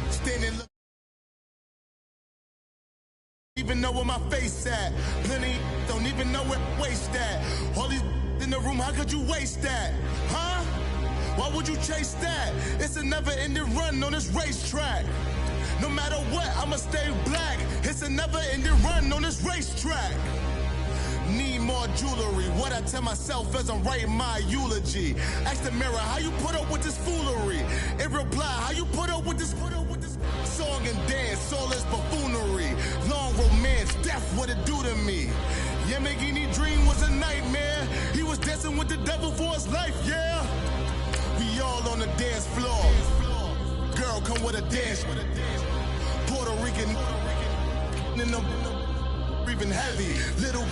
Standing look, even know where my face at. Plenty don't even know where waste at. All these in the room, how could you waste that? Huh? Why would you chase that? It's a never-ending run on this racetrack. No matter what, I'ma stay black. It's a never-ending run on this racetrack. Need more jewelry. What I tell myself as I'm writing my eulogy. Ask the mirror, how you put up with this foolery? In reply, how you put up with this song and dance, all this buffoonery. Long romance, death, what it do to me? Yamagini dream was a nightmare. He was dancing with the devil for his life, yeah. We all on the dance floor. Girl, come with a dance. Puerto Rican in them breathing heavy. Little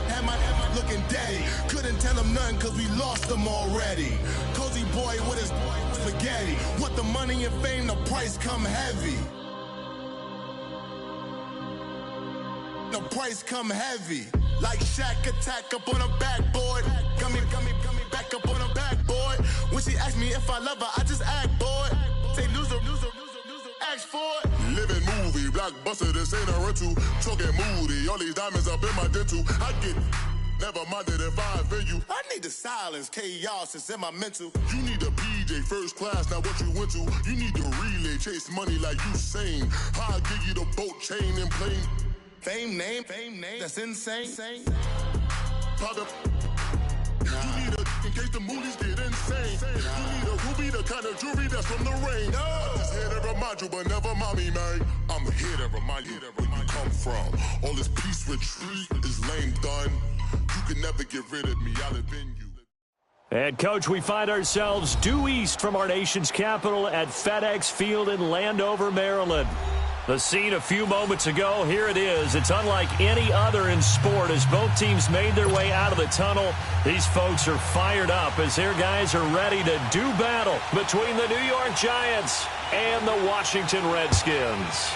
had my looking daddy. Couldn't tell him nothing cause we lost him already. Cozy boy with his spaghetti. What the money and fame, the price come heavy. The price come heavy. Like Shaq attack up on a backboard. Gummy, back up on a backboard. When she asked me if I love her, I just act bored. Say loser, ask for it. Living movie, blockbuster, this ain't a rental. Talking moody, all these diamonds up in my dental. I get never minded if I offend you. I need the silence, chaos is in my mental. You need a PJ, first class, not what you went to. You need the relay, chase money like you sane. I'll give you the boat, chain, and plane. Fame name, that's insane. Pop up. You need a, in case the movies get insane. You need a ruby, the kind of jewelry that's from the rain. I'm just here to remind you, but never mommy, man. I'm here to remind you where you come from. All this peace retreat is lame done. You can never get rid of me, I'll avenge you. And, Coach, we find ourselves due east from our nation's capital at FedEx Field in Landover, Maryland. The scene a few moments ago, here it is. It's unlike any other in sport as both teams made their way out of the tunnel. These folks are fired up as their guys are ready to do battle between the New York Giants and the Washington Redskins.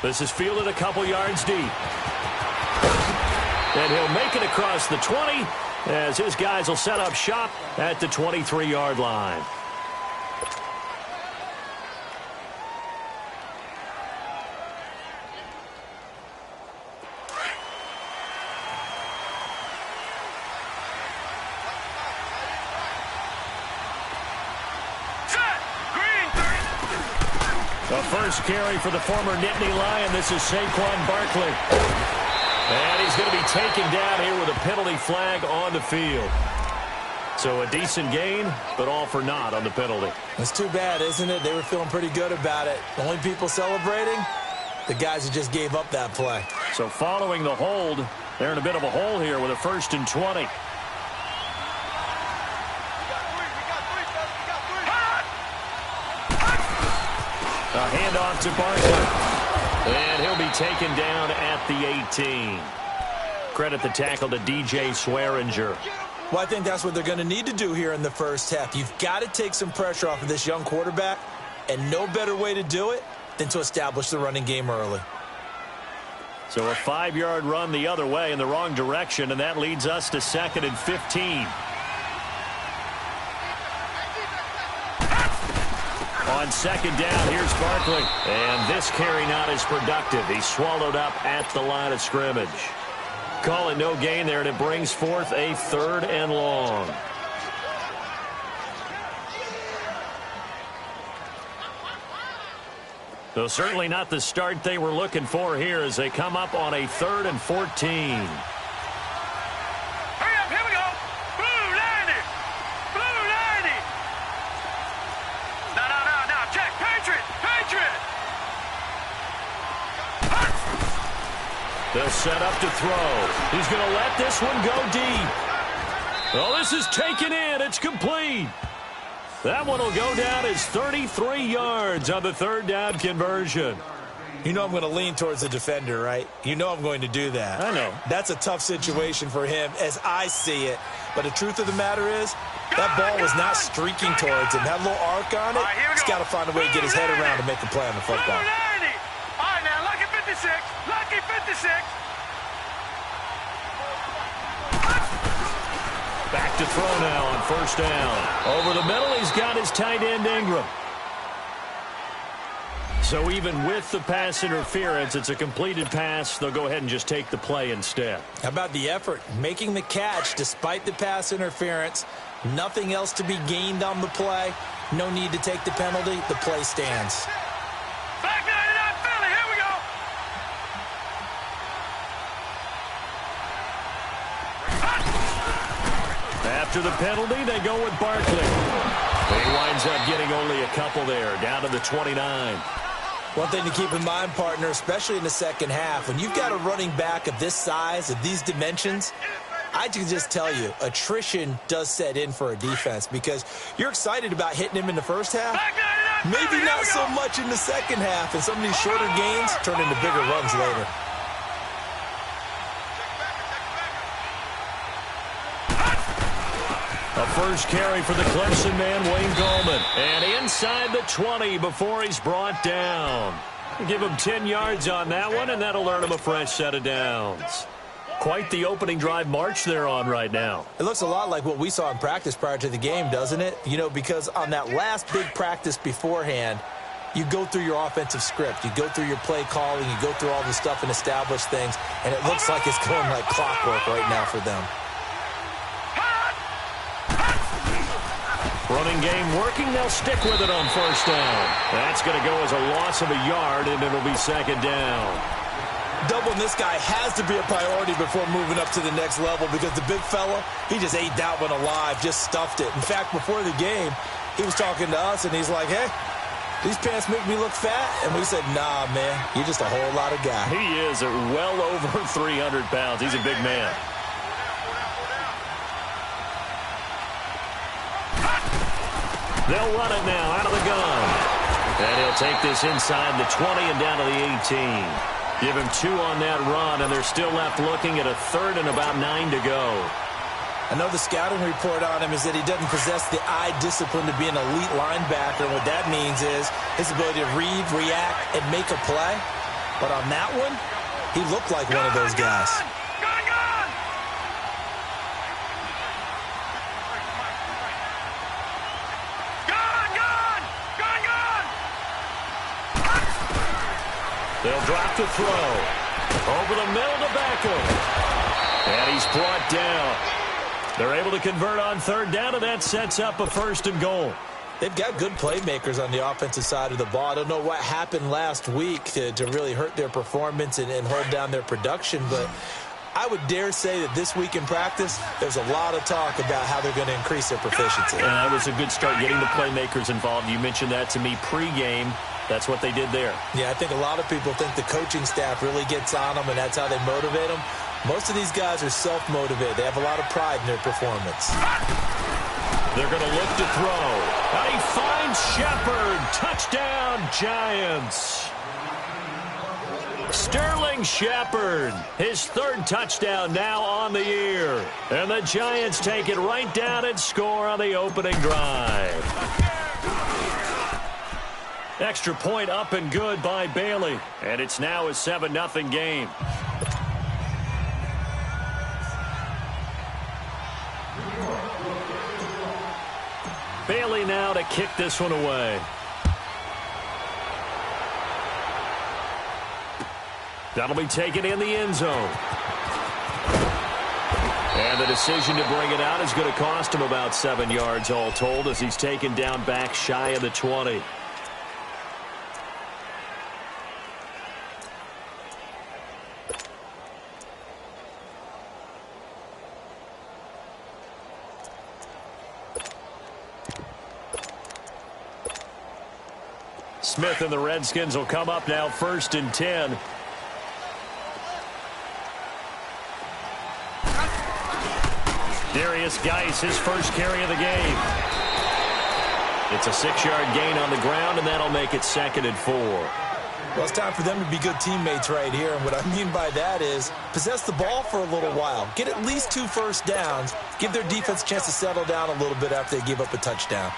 This is fielded a couple yards deep. And he'll make it across the 20 as his guys will set up shop at the 23-yard line. The first carry for the former Nittany Lion. This is Saquon Barkley. And he's going to be taken down here with a penalty flag on the field. So a decent gain, but all for naught on the penalty. That's too bad, isn't it? They were feeling pretty good about it. The only people celebrating, the guys who just gave up that play. So following the hold, they're in a bit of a hole here with a 1st and 20. A handoff to Barkley. And he'll be taken down at the 18. Credit the tackle to DJ Swearinger. Well, I think that's what they're going to need to do here in the first half. You've got to take some pressure off of this young quarterback, and no better way to do it than to establish the running game early. So a 5-yard run the other way in the wrong direction, and that leads us to 2nd and 15. On 2nd down, here's Barkley. And this carry not as productive. He's swallowed up at the line of scrimmage. Calling no gain there, and it brings forth a 3rd and long. So certainly not the start they were looking for here as they come up on a 3rd and 14. They'll set up to throw. He's going to let this one go deep. Oh, this is taken in. It's complete. That one will go down as 33 yards on the 3rd down conversion. You know I'm going to lean towards the defender, right? You know I'm going to do that. I know. That's a tough situation for him as I see it. But the truth of the matter is, that ball was not streaking towards him. That little arc on it, he's got to find a way to get his head around to make the play on the football. All right, now, lucky 56. Lucky 56. look to throw now on first down. Over the middle, he's got his tight end, Ingram. So even with the pass interference, it's a completed pass. They'll go ahead and just take the play instead. How about the effort? Making the catch despite the pass interference. Nothing else to be gained on the play. No need to take the penalty. The play stands. Back 99 Philly, here we go. After the penalty, they go with Barkley. He winds up getting only a couple there, down to the 29. One thing to keep in mind, partner, especially in the second half, when you've got a running back of this size, of these dimensions, I can just tell you, attrition does set in for a defense because you're excited about hitting him in the first half. Maybe not so much in the second half, and some of these shorter gains turn into bigger runs later. A first carry for the Clemson man, Wayne Gallman. And inside the 20 before he's brought down. Give him 10 yards on that one, and that'll earn him a fresh set of downs. Quite the opening drive march they're on right now. It looks a lot like what we saw in practice prior to the game, doesn't it? You know, because on that last big practice beforehand, you go through your offensive script. You go through your play calling. You go through all the stuff and establish things, and it looks like it's going like clockwork right now for them. Running game working. They'll stick with it on first down. That's going to go as a loss of a yard, and it'll be second down. Doubling this guy has to be a priority before moving up to the next level because the big fella, he just ate that one alive, just stuffed it. In fact, before the game, he was talking to us, and he's like, hey, these pants make me look fat. And we said, nah, man, you're just a whole lot of guy. He is well over 300 pounds. He's a big man. They'll run it now out of the gun. And he'll take this inside the 20 and down to the 18. Give him 2 on that run, and they're still left looking at a third and about 9 to go. I know the scouting report on him is that he doesn't possess the eye discipline to be an elite linebacker. And what that means is his ability to read, react, and make a play. But on that one, he looked like one of those guys. They'll drop the throw. Over the middle to Beckham. And he's brought down. They're able to convert on third down, and that sets up a first and goal. They've got good playmakers on the offensive side of the ball. I don't know what happened last week to really hurt their performance and hold down their production, but I would dare say that this week in practice, there's a lot of talk about how they're going to increase their proficiency. And that was a good start, getting the playmakers involved. You mentioned that to me pregame. That's what they did there. Yeah, I think a lot of people think the coaching staff really gets on them, and that's how they motivate them. Most of these guys are self-motivated. They have a lot of pride in their performance. They're going to look to throw. And he finds Shepard. Touchdown, Giants. Sterling Shepard, his third touchdown now on the year. And the Giants take it right down and score on the opening drive. Extra point up and good by Bailey. And it's now a 7-0 game. Bailey now to kick this one away. That'll be taken in the end zone. And the decision to bring it out is going to cost him about 7 yards all told as he's taken down back shy of the 20. Smith and the Redskins will come up now 1st and 10. Darius Geis, his first carry of the game. It's a 6-yard gain on the ground, and that'll make it 2nd and 4. Well, it's time for them to be good teammates right here. And what I mean by that is possess the ball for a little while. Get at least 2 first downs. Give their defense a chance to settle down a little bit after they give up a touchdown.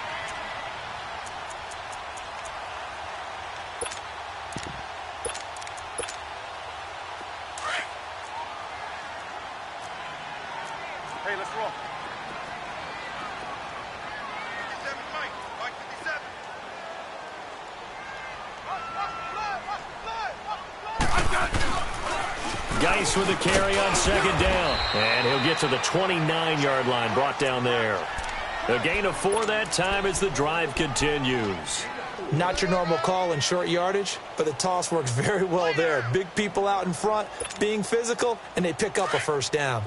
Geis with the carry on second down. And he'll get to the 29-yard line, brought down there. A gain of 4 that time as the drive continues. Not your normal call in short yardage, but the toss works very well there. Big people out in front, being physical, and they pick up a first down.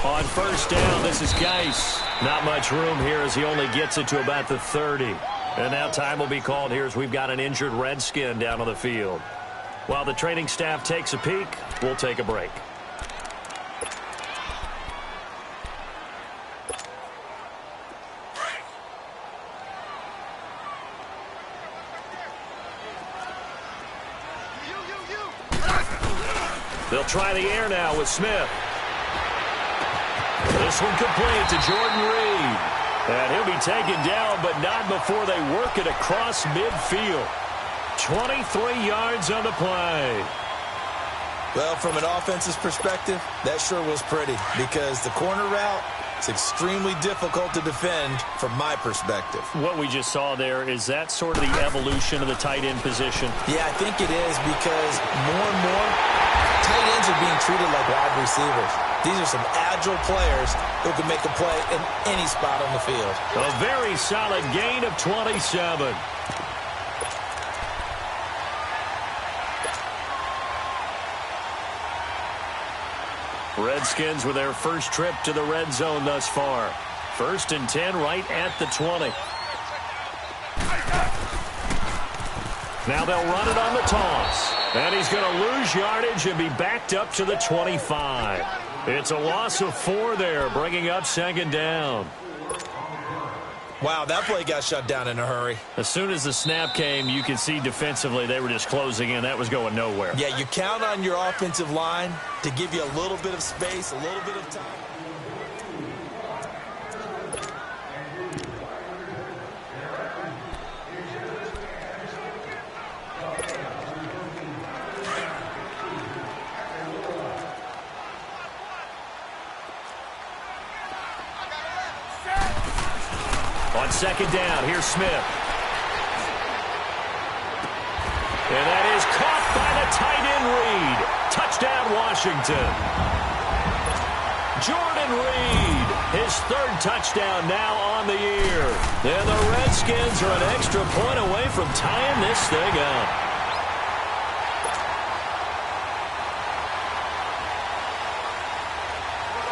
On first down, this is Geis. Not much room here as he only gets it to about the 30. And now time will be called here as we've got an injured Redskin down on the field. While the training staff takes a peek, we'll take a break. They'll try the air now with Smith. This one complete to Jordan Reed. And he'll be taken down, but not before they work it across midfield. 23 yards on the play. Well, from an offense's perspective, that sure was pretty because the corner route is extremely difficult to defend from my perspective. What we just saw there, is that sort of the evolution of the tight end position? Yeah, I think it is because more and more tight ends are being treated like wide receivers. These are some agile players who can make a play in any spot on the field. A very solid gain of 27. Redskins with their first trip to the red zone thus far. 1st and 10 right at the 20. Now they'll run it on the toss. And he's going to lose yardage and be backed up to the 25. It's a loss of 4 there, bringing up second down. Wow, that play got shut down in a hurry. As soon as the snap came, you could see defensively they were just closing in. That was going nowhere. Yeah, you count on your offensive line to give you a little bit of space, a little bit of time. On second down, here's Smith. And that is caught by the tight end Reed. Touchdown, Washington. Jordan Reed, his 3rd touchdown now on the year. And the Redskins are an extra point away from tying this thing up.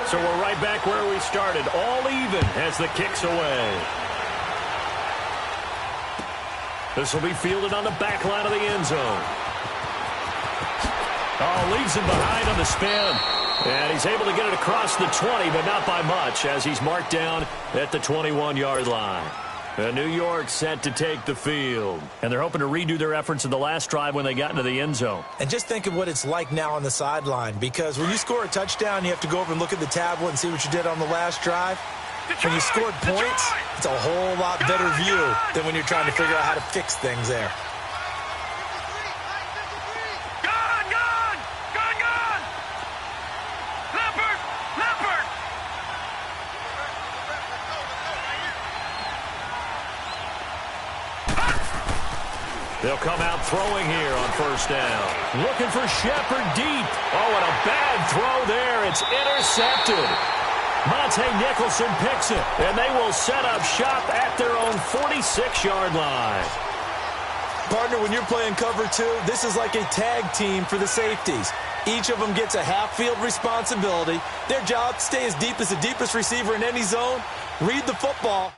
So we're right back where we started, all even as the kick's away. This will be fielded on the back line of the end zone. Oh, leaves him behind on the spin. And he's able to get it across the 20, but not by much, as he's marked down at the 21-yard line. And New York set to take the field. And they're hoping to redo their efforts in the last drive when they got into the end zone. And just think of what it's like now on the sideline, because when you score a touchdown, you have to go over and look at the tablet and see what you did on the last drive. When you scored points, it's a whole lot better view than when you're trying to figure out how to fix things there. They'll come out throwing here on first down. Looking for Shepard deep. Oh, and a bad throw there. It's intercepted. Monte Nicholson picks it, and they will set up shop at their own 46-yard line. Partner, when you're playing cover 2, this is like a tag team for the safeties. Each of them gets a half-field responsibility. Their job, stay as deep as the deepest receiver in any zone. Read the football.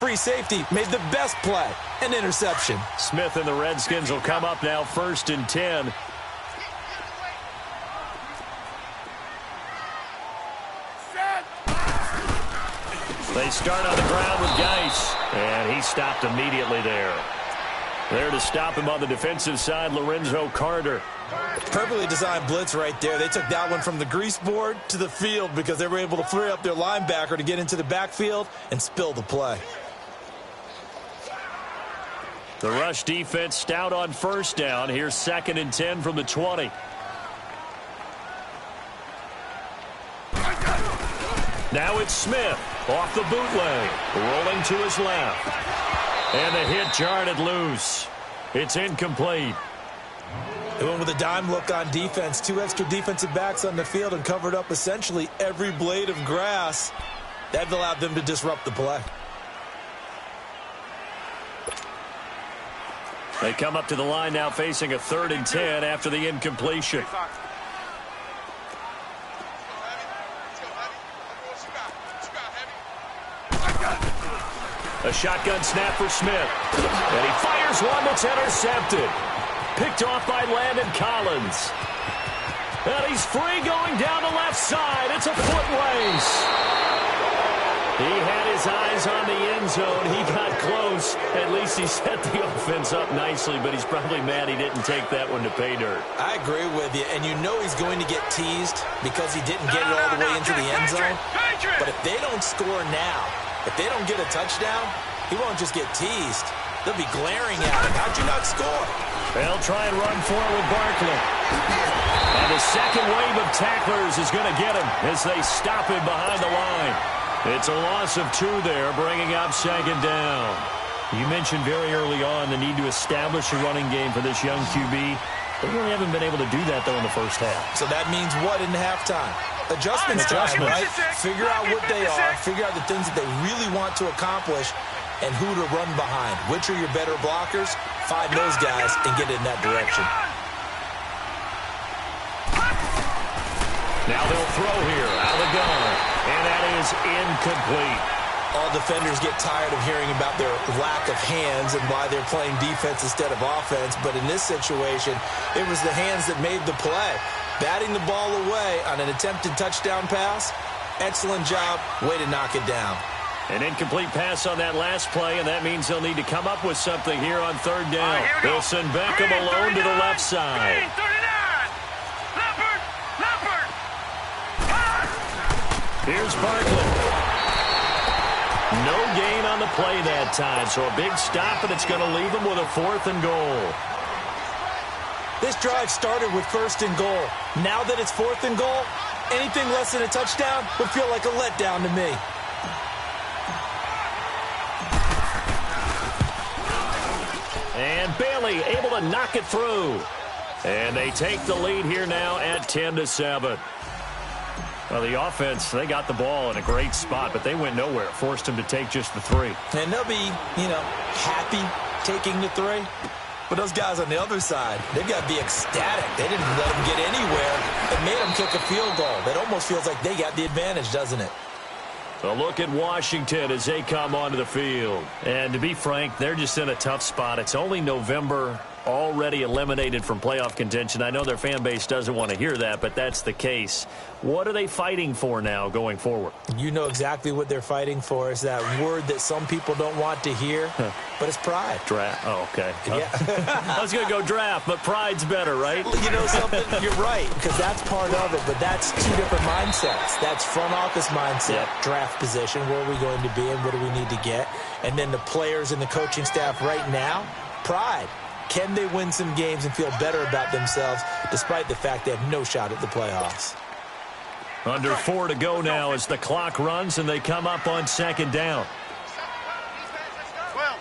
Free safety made the best play, an interception. Smith and the Redskins will come up now 1st and 10. They start on the ground with Geis, and he stopped immediately there. There to stop him on the defensive side, Lorenzo Carter. Perfectly designed blitz right there. They took that one from the grease board to the field because they were able to free up their linebacker to get into the backfield and spill the play. The rush defense stout on first down. Here's 2nd and 10 from the 20. Now it's Smith off the bootleg, rolling to his left. And the hit jarred it loose. It's incomplete. They went with a dime look on defense. 2 extra defensive backs on the field and covered up essentially every blade of grass. That allowed them to disrupt the play. They come up to the line now facing a 3rd and 10 after the incompletion. A shotgun snap for Smith. And he fires one that's intercepted. Picked off by Landon Collins. And he's free going down the left side. It's a foot race. He had his eyes on the end zone. He got close. At least he set the offense up nicely, but he's probably mad he didn't take that one to pay dirt. I agree with you, and you know he's going to get teased because he didn't get it all the way into the end zone. But if they don't score now, if they don't get a touchdown, he won't just get teased. They'll be glaring at him. How'd you not score? They'll try and run for it with Barkley. And the second wave of tacklers is going to get him as they stop him behind the line. It's a loss of 2 there, bringing up 2nd down. You mentioned very early on the need to establish a running game for this young QB. They really haven't been able to do that, though, in the first half. So that means what in halftime? Adjustments time, right? Figure out what they are, figure out the things that they really want to accomplish, and who to run behind. Which are your better blockers? Find those guys and get in that direction. Now they'll throw here out of the gun, and that is incomplete. All defenders get tired of hearing about their lack of hands and why they're playing defense instead of offense, but in this situation, it was the hands that made the play. Batting the ball away on an attempted touchdown pass, excellent job, way to knock it down. An incomplete pass on that last play, and that means they'll need to come up with something here on 3rd down. They'll send Beckham alone to the left side. Here's Barkley. No gain on the play that time, so a big stop, and it's going to leave them with a 4th and goal. This drive started with 1st and goal. Now that it's 4th and goal, anything less than a touchdown would feel like a letdown to me. And Bailey able to knock it through. And they take the lead here now at 10-7. Well, the offense, they got the ball in a great spot, but they went nowhere. Forced them to take just the 3. And they'll be, happy taking the 3. But those guys on the other side, they've got to be ecstatic. They didn't let them get anywhere. It made them kick a field goal. That almost feels like they got the advantage, doesn't it? A look at Washington as they come onto the field. And to be frank, they're just in a tough spot. It's only November, already eliminated from playoff contention. I know their fan base doesn't want to hear that, but that's the case. What are they fighting for now going forward? You know exactly what they're fighting for. Is that word that some people don't want to hear, but it's pride. Draft. Oh, okay. Yeah. I was going to go draft, but pride's better, right? You know something? You're right, because that's part of it, but that's 2 different mindsets. That's front office mindset, draft position, where are we going to be and what do we need to get? And then the players and the coaching staff right now, pride. Can they win some games and feel better about themselves despite the fact they have no shot at the playoffs? Under 4 to go now as the clock runs and they come up on 2nd down. 12.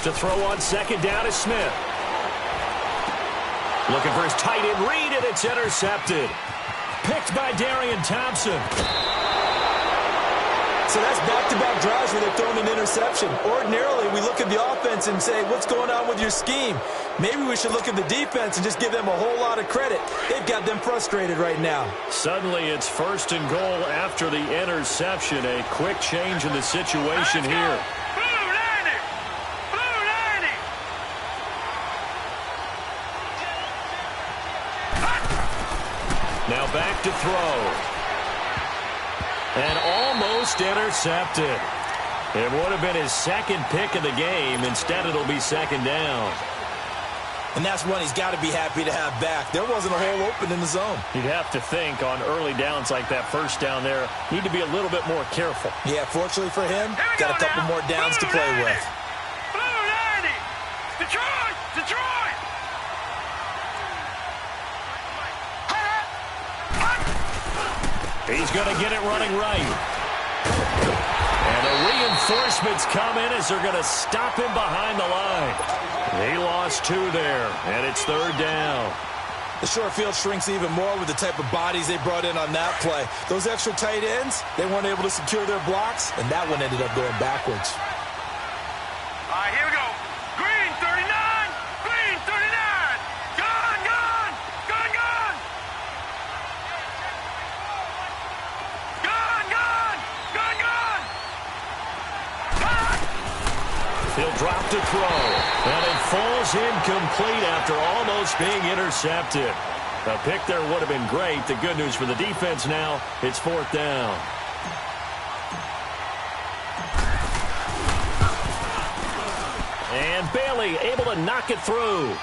To throw on 2nd down is Smith. Looking for his tight end read, and it's intercepted. Picked by Darian Thompson. So that's back-to-back drives where they're throwing an interception. Ordinarily, we look at the offense and say, what's going on with your scheme? Maybe we should look at the defense and just give them a whole lot of credit. They've got them frustrated right now. Suddenly, it's 1st and goal after the interception. A quick change in the situation here. Blue 90. Now back to throw. And almost intercepted. It would have been his 2nd pick of the game. Instead, it'll be 2nd down. And that's one he's got to be happy to have back. There wasn't a hole open in the zone. You'd have to think on early downs like that first down there, need to be a little bit more careful. Yeah, fortunately for him, got a couple more downs to play with. Blue 90. Detroit! Detroit! He's going to get it running right. And the reinforcements come in as they're going to stop him behind the line. He lost 2 there, and it's third down. The short field shrinks even more with the type of bodies they brought in on that play. Those extra tight ends, they weren't able to secure their blocks, and that one ended up going backwards. All right, here we go. Green 39. Green 39. Gone, gone. Gone, gone. Gone, gone. Gone, gone. Gone. He'll drop to throw, and it falls incomplete after almost being intercepted. A pick there would have been great. The good news for the defense now, it's fourth down. And Bailey able to knock it through.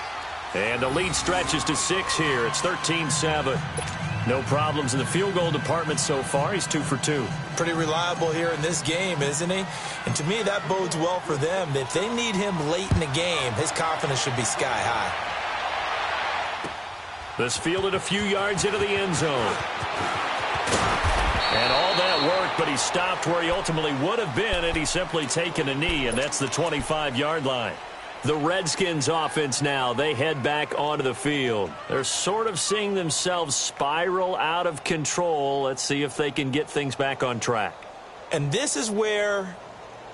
And the lead stretches to 6 here. It's 13-7. No problems in the field goal department so far. He's 2 for 2. Pretty reliable here in this game, isn't he? And to me, that bodes well for them. If they need him late in the game, his confidence should be sky high. This fielded a few yards into the end zone. And all that work, but he stopped where he ultimately would have been had he simply taken a knee, and that's the 25-yard line. The Redskins offense now, they head back onto the field. They're sort of seeing themselves spiral out of control. Let's see if they can get things back on track. And this is where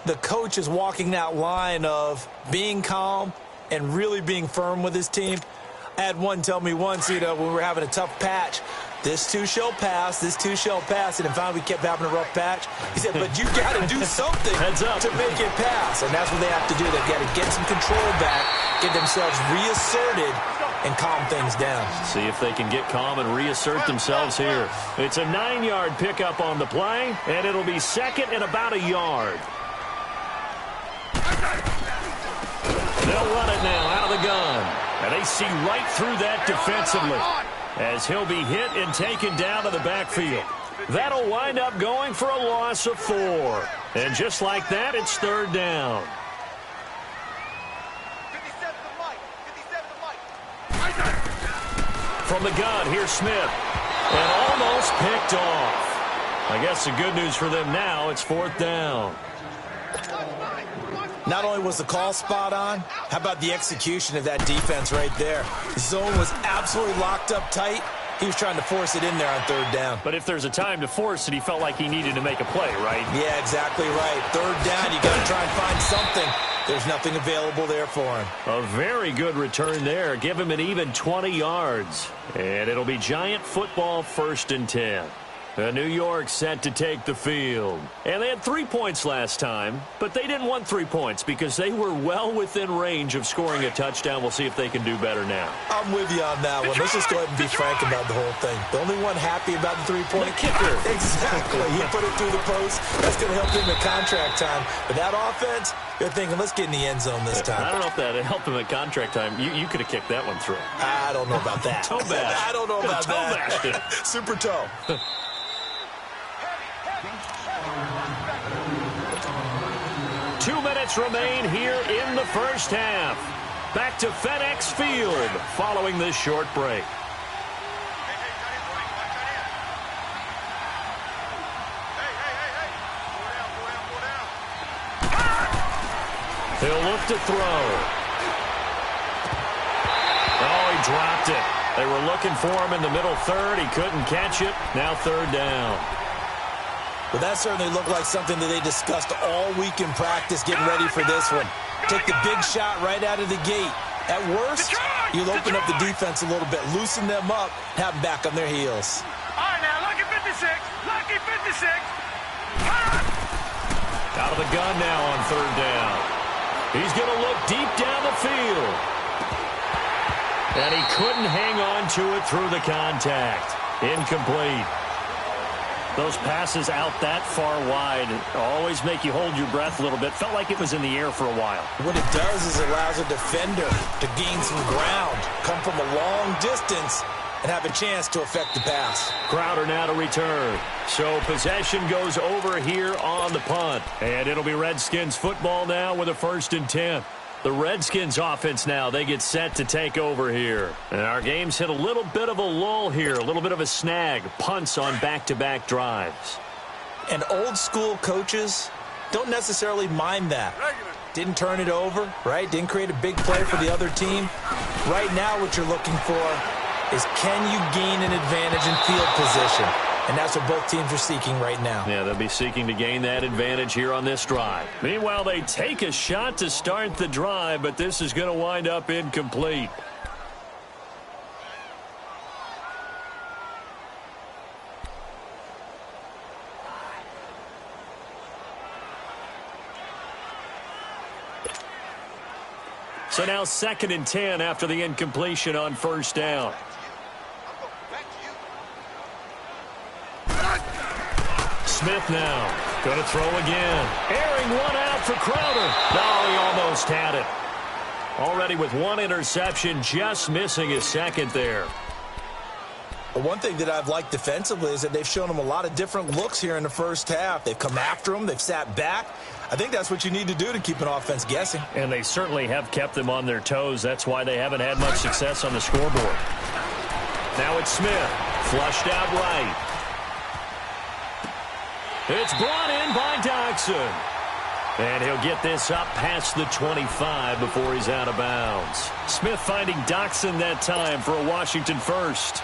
the coach is walking that line of being calm and really being firm with his team. I had one tell me once, when we were having a tough patch, this too shall pass, this too shall pass, and then finally we kept having a rough patch. He said, but you got to do something to make it pass, and that's what they have to do. They've got to get some control back, get themselves reasserted, and calm things down. See if they can get calm and reassert themselves here. It's a 9-yard pickup on the play, and it'll be second and about a yard. They'll run it now out of the gun. And they see right through that defensively as he'll be hit and taken down to the backfield. That'll wind up going for a loss of 4. And just like that, it's third down. 57 to Mike. 57 to Mike. From the gun, here's Smith. And almost picked off. I guess the good news for them now, it's fourth down. Not only was the call spot on, how about the execution of that defense right there? The zone was absolutely locked up tight. He was trying to force it in there on third down. But if there's a time to force it, he felt like he needed to make a play, right? Yeah, exactly right. Third down, you got to try and find something. There's nothing available there for him. A very good return there. Give him an even 20 yards. And it'll be Giant football, 1st and 10. New York set to take the field. And they had 3 points last time, but they didn't want 3 points because they were well within range of scoring a touchdown. We'll see if they can do better now. I'm with you on that one. Let's just go ahead and be frank about the whole thing. The only one happy about the 3-point kicker. Exactly. He put it through the post. That's going to help him at contract time. But that offense, they're thinking, let's get in the end zone this time. I don't know if that helped him at contract time. You could have kicked that one through. I don't know about that. Toe bash. I don't know about that. Super toe. 2 minutes remain here in the first half. Back to FedEx Field following this short break. He'll look to throw. Oh, he dropped it. They were looking for him in the middle third. He couldn't catch it. Now third down. Well, that certainly looked like something that they discussed all week in practice getting ready for this one. Take the big shot right out of the gate. At worst, you'll open up the defense a little bit, loosen them up, have them back on their heels. All right, now, lucky 56. Lucky 56. Out of the gun now on third down. He's going to look deep down the field. And he couldn't hang on to it through the contact. Incomplete. Those passes out that far wide always make you hold your breath a little bit. Felt like it was in the air for a while. What it does is it allows a defender to gain some ground, come from a long distance, and have a chance to affect the pass. Crowder now to return. So possession goes over here on the punt. And it'll be Redskins football now with a 1st and 10. The Redskins offense now, they get set to take over here. And our game's hit a little bit of a lull here, a little bit of a snag. Punts on back-to-back drives. And old-school coaches don't necessarily mind that. Didn't turn it over, right? Didn't create a big play for the other team. Right now what you're looking for is can you gain an advantage in field position? And that's what both teams are seeking right now. Yeah, they'll be seeking to gain that advantage here on this drive. Meanwhile, they take a shot to start the drive, but this is going to wind up incomplete. So now 2nd and 10 after the incompletion on 1st down. Smith now going to throw again. Airing one out for Crowder. No, he almost had it. Already with one interception, just missing his 2nd there. But one thing that I've liked defensively is that they've shown him a lot of different looks here in the 1st half. They've come after him. They've sat back. I think that's what you need to do to keep an offense guessing. And they certainly have kept them on their toes. That's why they haven't had much success on the scoreboard. Now it's Smith. Flushed out right. It's brought in by Doxson. And he'll get this up past the 25 before he's out of bounds. Smith finding Doxson that time for a Washington 1st.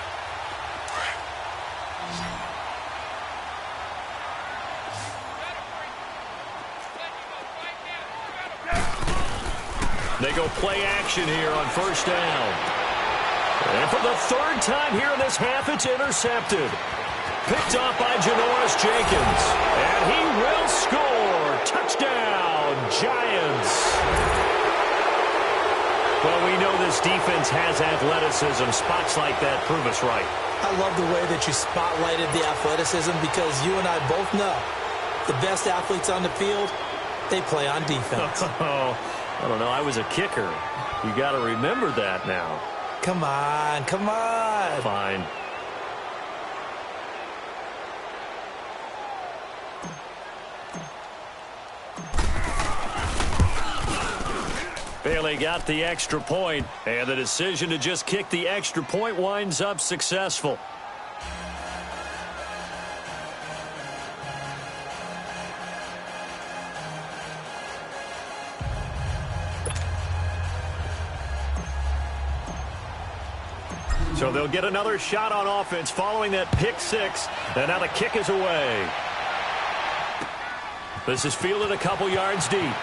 They go play action here on 1st down. And for the 3rd time here in this half, it's intercepted. Picked off by Janoris Jenkins. And he will score. Touchdown, Giants. Well, we know this defense has athleticism. Spots like that prove us right. I love the way that you spotlighted the athleticism because you and I both know the best athletes on the field, they play on defense. I don't know. I was a kicker. You got to remember that now. Come on, come on. Fine. Bailey got the extra point, and the decision to just kick the extra point winds up successful. So they'll get another shot on offense following that pick 6, and now the kick is away. This is fielded a couple yards deep.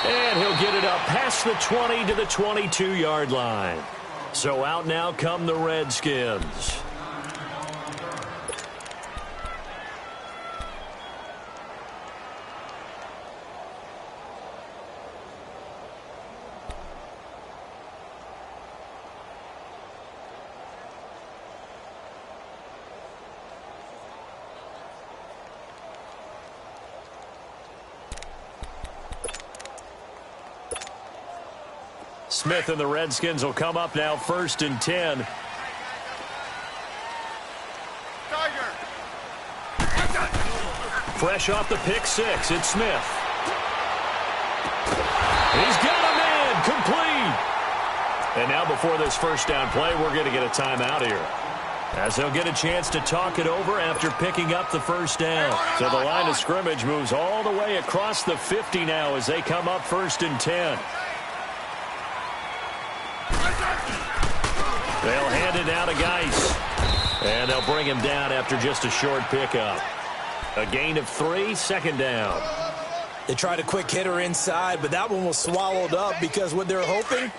And he'll get it up past the 20 to the 22-yard line. So out now come the Redskins. Smith and the Redskins will come up now 1st and 10. Fresh off the pick 6, it's Smith. He's got a man, complete. And now before this 1st down play, we're going to get a timeout here, as they'll get a chance to talk it over after picking up the 1st down. So the line of scrimmage moves all the way across the 50 now as they come up 1st and 10. They'll hand it now to Geis. And they'll bring him down after just a short pickup. A gain of 3, 2nd down. They tried a quick hitter inside, but that one was swallowed up because what they're hoping,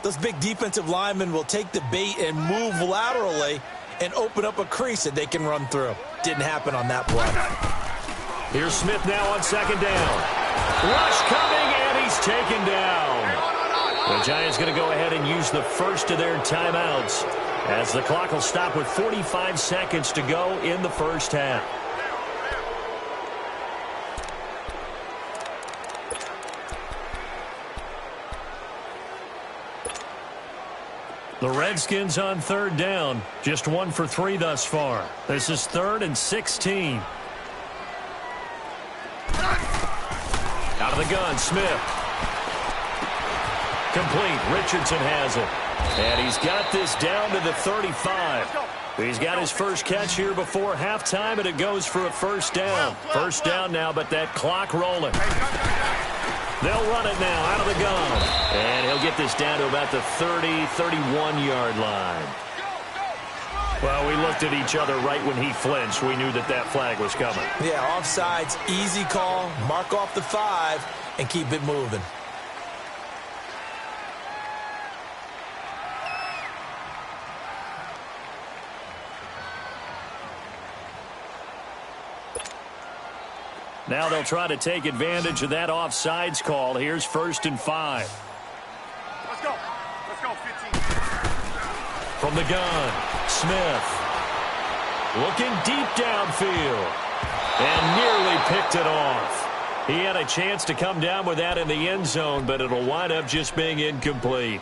those big defensive linemen will take the bait and move laterally and open up a crease that they can run through. Didn't happen on that play. Here's Smith now on 2nd down. Rush coming, and he's taken down. The Giants going to go ahead and use the first of their timeouts as the clock will stop with 45 seconds to go in the first half. The Redskins on third down, just 1 for 3 thus far. This is 3rd and 16. Out of the gun, Smith. Complete. Richardson has it. And he's got this down to the 35. He's got his first catch here before halftime, and it goes for a first down. First down now, but that clock rolling. They'll run it now out of the gun. And he'll get this down to about the 30, 31-yard line. Well, we looked at each other right when he flinched. We knew that that flag was coming. Yeah, offsides, easy call. Mark off the 5 and keep it moving. Now they'll try to take advantage of that offsides call. Here's 1st and 5. Let's go. Let's go, 15. From the gun, Smith. Looking deep downfield. And nearly picked it off. He had a chance to come down with that in the end zone, but it'll wind up just being incomplete.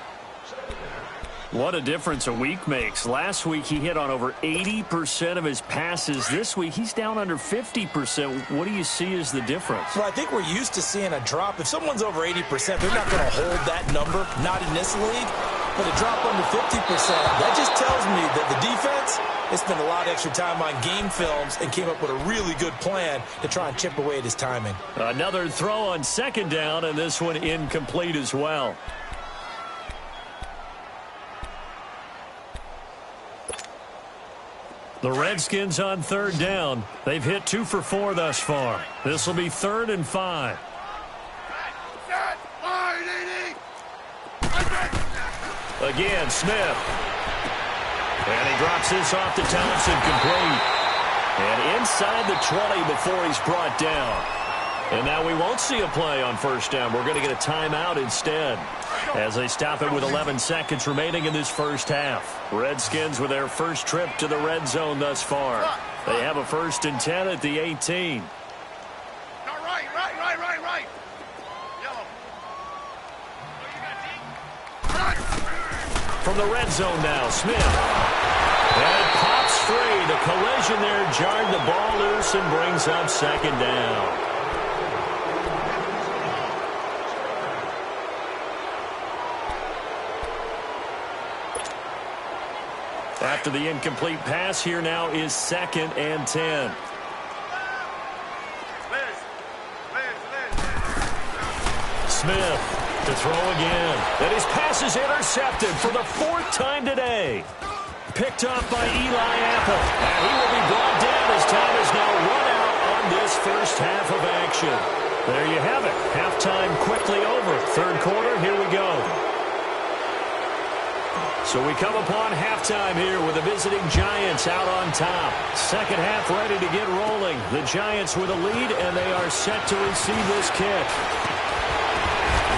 What a difference a week makes. Last week, he hit on over 80% of his passes. This week, he's down under 50%. What do you see as the difference? Well, I think we're used to seeing a drop. If someone's over 80%, they're not going to hold that number, not in this league. But a drop under 50%, that just tells me that the defense has spent a lot of extra time on game films and came up with a really good plan to try and chip away at his timing. Another throw on 2nd down, and this one incomplete as well. The Redskins on 3rd down. They've hit 2 for 4 thus far. This will be 3rd and 5. Again, Smith. And he drops this off to Thompson, complete. And inside the 20 before he's brought down. And now we won't see a play on 1st down. We're going to get a timeout instead as they stop it with 11 seconds remaining in this first half. Redskins with their first trip to the red zone thus far. They have a 1st and 10 at the 18. Right. Yellow. From the red zone now, Smith. And it pops free. The collision there jarred the ball loose and brings up 2nd down. After the incomplete pass, here now is 2nd and 10. Smith to throw again. And his pass is intercepted for the 4th time today. Picked off by Eli Apple. And he will be brought down as time is now run out on this first half of action. There you have it. Halftime quickly over. 3rd quarter, here we go. So we come upon halftime here with the visiting Giants out on top. 2nd half ready to get rolling. The Giants with a lead, and they are set to receive this kick.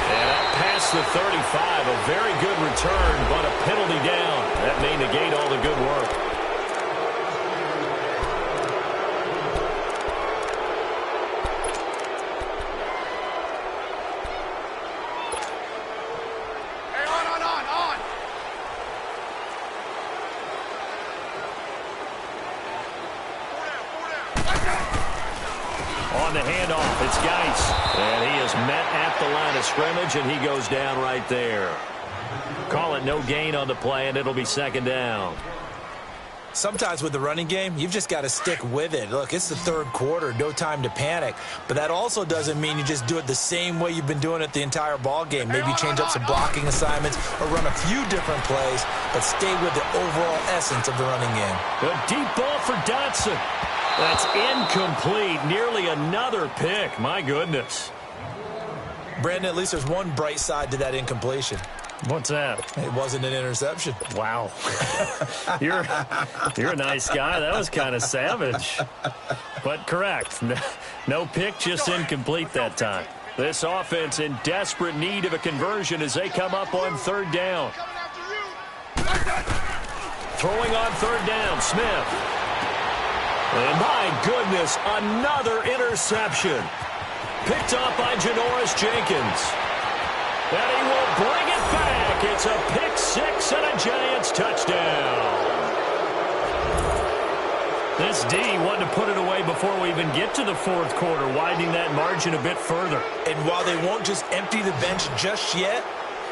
And up past the 35, a very good return, but a penalty down. That may negate all the good work. On the handoff, it's Geis. And he is met at the line of scrimmage, and he goes down right there. Call it no gain on the play, and it'll be 2nd down. Sometimes with the running game, you've just got to stick with it. Look, it's the 3rd quarter, no time to panic. But that also doesn't mean you just do it the same way you've been doing it the entire ball game. Maybe change up some blocking assignments or run a few different plays, but stay with the overall essence of the running game. A deep ball for Dotson. That's incomplete. Nearly another pick. My goodness. Brandon, at least there's one bright side to that incompletion. What's that? It wasn't an interception. Wow. You're a nice guy. That was kind of savage. But correct. No pick, just incomplete that time. This offense in desperate need of a conversion as they come up on third down. Throwing on third down, Smith. And my goodness, another interception. Picked up by Janoris Jenkins. And he will bring it back. It's a pick six and a Giants touchdown. This D wanted to put it away before we even get to the fourth quarter, widening that margin a bit further. And while they won't just empty the bench just yet,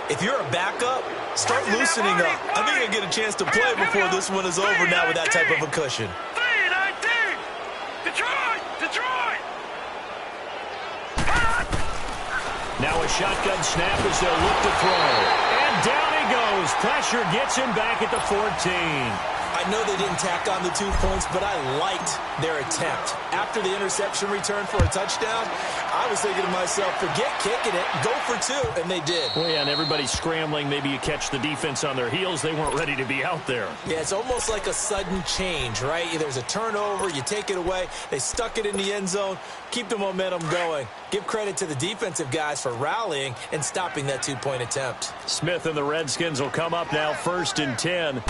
if you're a backup, start loosening up. I think you'll get a chance to play before this one is over now with that type of a cushion. 3-19. Detroit! Now a shotgun snap as they'll look to throw. And down he goes. Pressure gets him back at the 14. I know they didn't tack on the 2 points, but I liked their attempt. After the interception return for a touchdown, I was thinking to myself, forget kicking it, go for 2, and they did. Well, yeah, and everybody's scrambling. Maybe you catch the defense on their heels. They weren't ready to be out there. Yeah, it's almost like a sudden change, right? There's a turnover, you take it away, they stuck it in the end zone, keep the momentum going. Give credit to the defensive guys for rallying and stopping that 2-point attempt. Smith and the Redskins will come up now 1st and 10.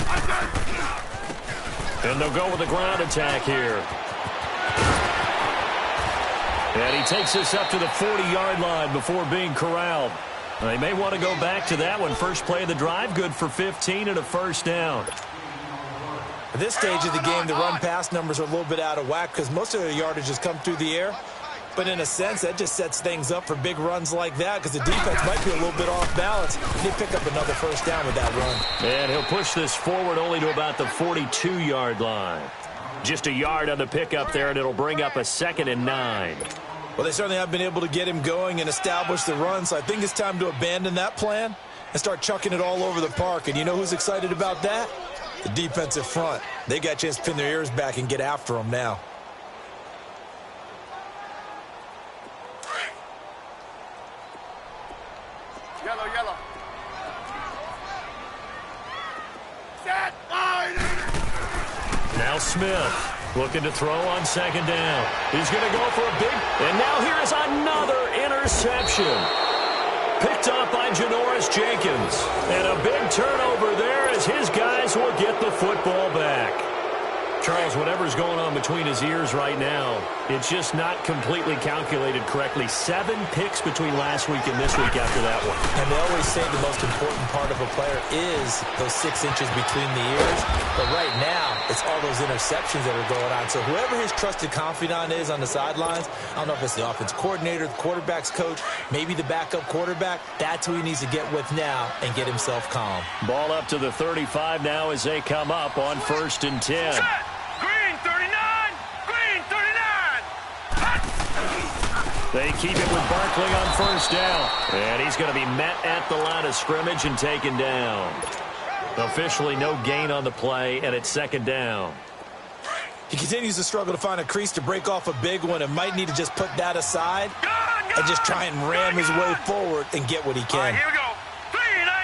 And they'll go with the ground attack here. And he takes us up to the 40-yard line before being corralled. They may want to go back to that one. First play of the drive, good for 15 and a first down. At this stage of the game, the run-pass numbers are a little bit out of whack because most of their yardage has come through the air. But in a sense, that just sets things up for big runs like that because the defense might be a little bit off balance. They pick up another first down with that run. And he'll push this forward only to about the 42-yard line. Just a yard on the pickup there, and it'll bring up a 2nd and 9. Well, they certainly have been able to get him going and establish the run, so I think it's time to abandon that plan and start chucking it all over the park. And you know who's excited about that? The defensive front. They got a chance to pin their ears back and get after him now. Yellow. Set. Now Smith looking to throw on 2nd down. He's going to go for a big, and now here is another interception. Picked up by Janoris Jenkins. And a big turnover there as his guys will get the football back. Charles, whatever's going on between his ears right now, it's just not completely calculated correctly. 7 picks between last week and this week after that one. And they always say the most important part of a player is those 6 inches between the ears. But right now, it's all those interceptions that are going on. So whoever his trusted confidant is on the sidelines, I don't know if it's the offense coordinator, the quarterback's coach, maybe the backup quarterback, that's who he needs to get with now and get himself calm. Ball up to the 35 now as they come up on 1st and 10. Green 39. They keep it with Barkley on 1st down. And he's going to be met at the line of scrimmage and taken down. Officially no gain on the play, and it's 2nd down. He continues to struggle to find a crease to break off a big one and might need to just put that aside and just try and ram his way forward and get what he can. All right, here we go. 3-19.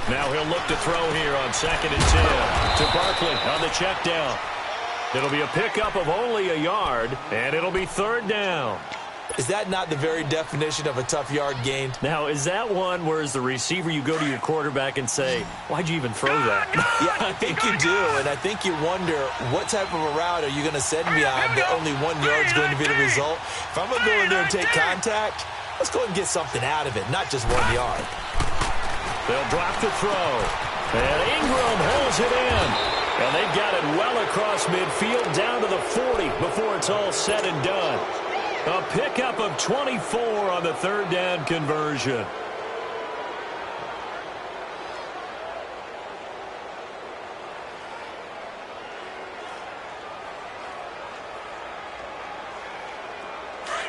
Now he'll look to throw here on 2nd and 10 to Barkley on the check down. It'll be a pickup of only a yard, and it'll be 3rd down. Is that not the very definition of a tough yard gained? Now, is that one where as the receiver you go to your quarterback and say, why'd you even throw that? Yeah, I think you do, and I think you wonder what type of a route are you going to send me on that only 1 yard is going to be the result. If I'm going to go in there and take contact, let's go ahead and get something out of it, not just 1 yard. They'll drop the throw. And Ingram holds it in. And they've got it well across midfield down to the 40 before it's all said and done. A pickup of 24 on the 3rd down conversion.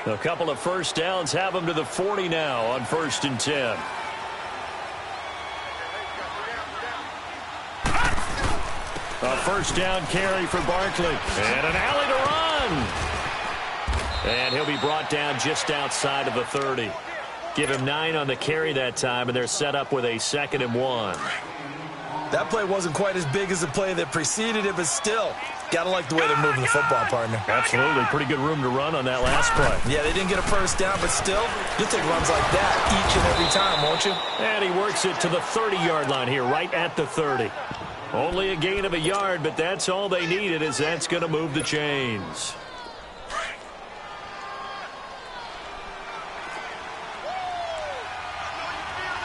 A couple of first downs have them to the 40 now on 1st and 10. A first down carry for Barkley. And an alley to run. And he'll be brought down just outside of the 30. Give him 9 on the carry that time, and they're set up with a 2nd and 1. That play wasn't quite as big as the play that preceded it, but still, got to like the way they're moving the football, partner. Absolutely. Pretty good room to run on that last play. Yeah, they didn't get a first down, but still, you'll take runs like that each and every time, won't you? And he works it to the 30-yard line here, right at the 30. Only a gain of a yard, but that's all they needed, as that's going to move the chains.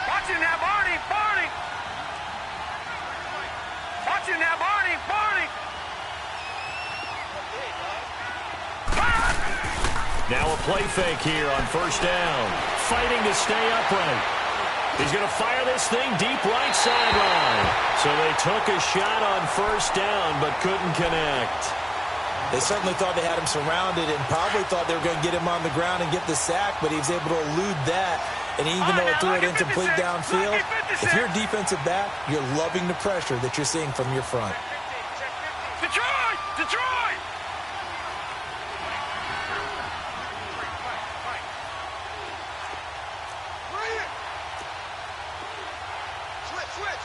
Watching now, Barney, Barney. Watching now, Barney, Barney. Now a play fake here on first down. Fighting to stay upright. He's going to fire this thing deep right sideline. So they took a shot on first down, but couldn't connect. They certainly thought they had him surrounded and probably thought they were going to get him on the ground and get the sack, but he was able to elude that. And even though it threw it incomplete downfield, if you're a defensive back, you're loving the pressure that you're seeing from your front. Detroit! Detroit!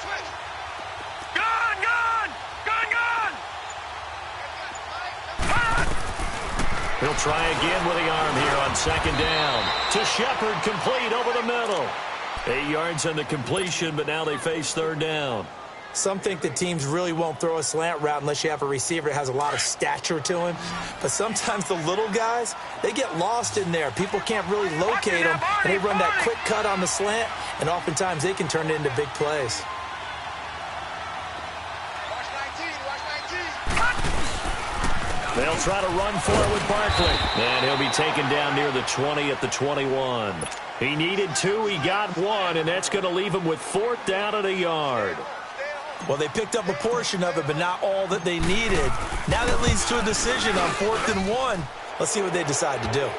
Switch! Gun! He'll try again with the arm here on second down. To Shepard, complete over the middle. 8 yards on the completion, but now they face third down. Some think that teams really won't throw a slant route unless you have a receiver that has a lot of stature to him. But sometimes the little guys, they get lost in there. People can't really locate them, and they run that quick cut on the slant, and oftentimes they can turn it into big plays. They'll try to run for it with Barkley. And he'll be taken down near the 20 at the 21. He needed 2, he got 1, and that's going to leave him with 4th down at a yard. Well, they picked up a portion of it, but not all that they needed. Now that leads to a decision on 4th and 1. Let's see what they decide to do.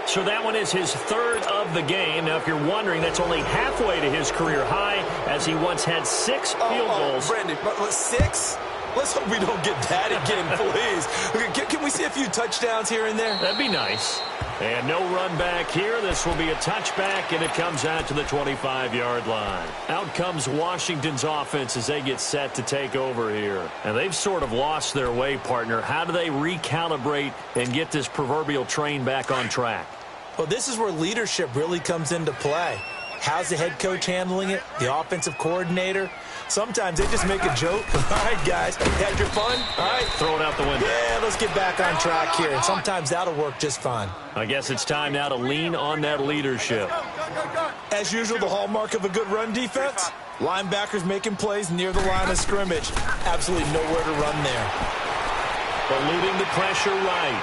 So that one is his 3rd of the game. Now, if you're wondering, that's only halfway to his career high, as he once had 6 field goals. Brandon, 6? Let's hope we don't get that again, please. Can we see a few touchdowns here and there? That'd be nice. And no run back here. This will be a touchback, and it comes out to the 25-yard line. Out comes Washington's offense as they get set to take over here. And they've sort of lost their way, partner. How do they recalibrate and get this proverbial train back on track? Well, this is where leadership really comes into play. How's the head coach handling it? The offensive coordinator? Sometimes they just make a joke. All right, guys, had your fun? All right. Throw it out the window. Yeah, let's get back on track here. And sometimes that'll work just fine. I guess it's time now to lean on that leadership. As usual, the hallmark of a good run defense, linebackers making plays near the line of scrimmage. Absolutely nowhere to run there. Eluding the pressure right.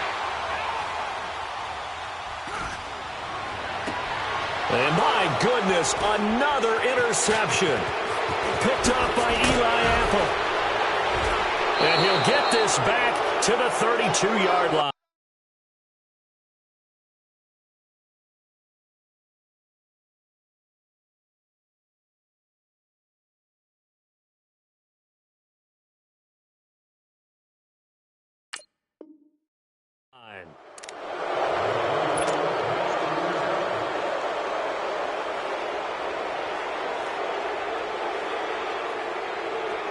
And my goodness, another interception. Picked up by Eli Apple. And he'll get this back to the 32-yard line.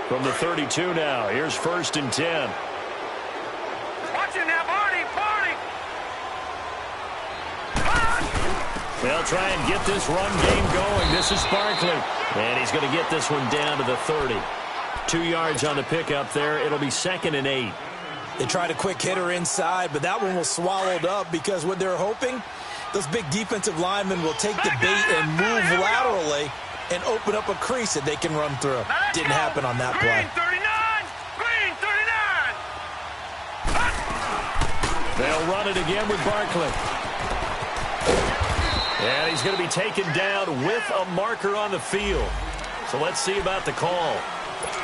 From the 32 now, here's 1st and 10. Watching now, Barney. They'll try and get this run game going. This is Barkley. And he's going to get this one down to the 30. 2 yards on the pickup there. It'll be 2nd and 8. They tried a quick hitter inside, but that one was swallowed up because what they're hoping, those big defensive linemen will take the bait and move laterally and open up a crease that they can run through. Didn't happen on that play. Green 39. They'll run it again with Barkley. And he's going to be taken down with a marker on the field. So let's see about the call.